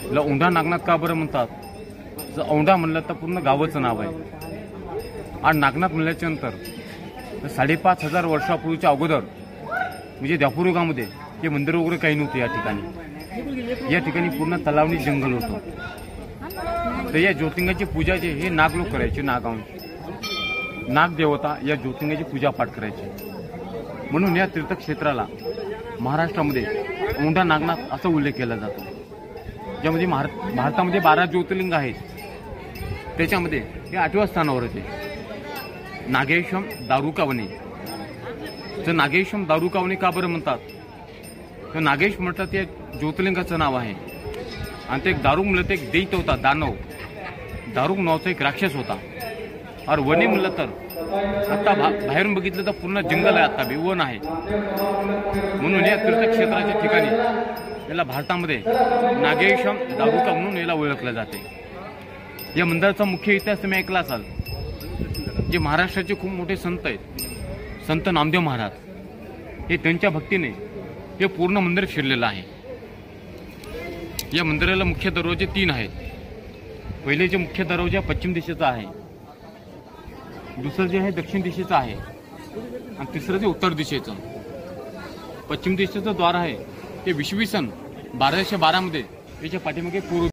याला औंढा नागनाथ का बरं म्हणतात? जर औंढा म्हणलं तर पूर्ण गावाचं नाव आहे आणि नागनाथ म्हणल्याच्या नंतर 5,500 वर्षापूर्वीच्या अगोदर म्हणजे दापुर गावामध्ये हे मंदिर वगैरे काही नव्हते. या ठिकाणी पूर्ण तलावणी जंगल होतं. तर या ज्योतिर्लिंगाची पूजा जे हे नाग लोक करायचे. नाग देवता या ज्योतिर्लिंगाची पूजा पाठ करायचे. म्हणून या तीर्थक्षेत्राला महाराष्ट्रामध्ये औंढा नागनाथ असा उल्लेख केला जातो. ज्यामध्ये भारतामध्ये 12 ज्योतिर्लिंग आहेत. त्याच्यामध्ये हे 8व्या स्थानावर होते. नागेश्वम दारुकावने. तर नागेश्वम दारुकावने का बरं म्हणतात? तर नागेश म्हटलं ते ज्योतिर्लिंगाचं नाव आहे आणि ते दारुक म्हणलं ते एक दैत्य होता, दानव. दारुक नावाचा एक राक्षस होता. और वने म्हणलं तर आता बाहेरून बघितलं तर पूर्ण जंगल आहे, आता वन आहे. म्हणून या तीर्थक्षेत्राच्या ठिकाणी याला भारतामध्ये नागेश्वम दारुका म्हणून याला ओळखलं जाते. या मंदिराचा मुख्य इतिहास तुम्ही ऐकला असाल. जे महाराष्ट्राचे खूप मोठे संत आहेत, संत नामदेव महाराज, हे त्यांच्या भक्तीने हे पूर्ण मंदिर शिरलेलं आहे. या मंदिराला मुख्य दरवाजे 3 आहेत. पहिले जे मुख्य दरवाजा पश्चिम दिशेचा आहे, दुसरं जे आहे दक्षिण दिशेचं आहे आणि तिसरं जे उत्तर दिशेचं. पश्चिम दिशेचं द्वार आहे ते इसवी सन 1212 मध्ये याच्या पाठीमागे पूर्व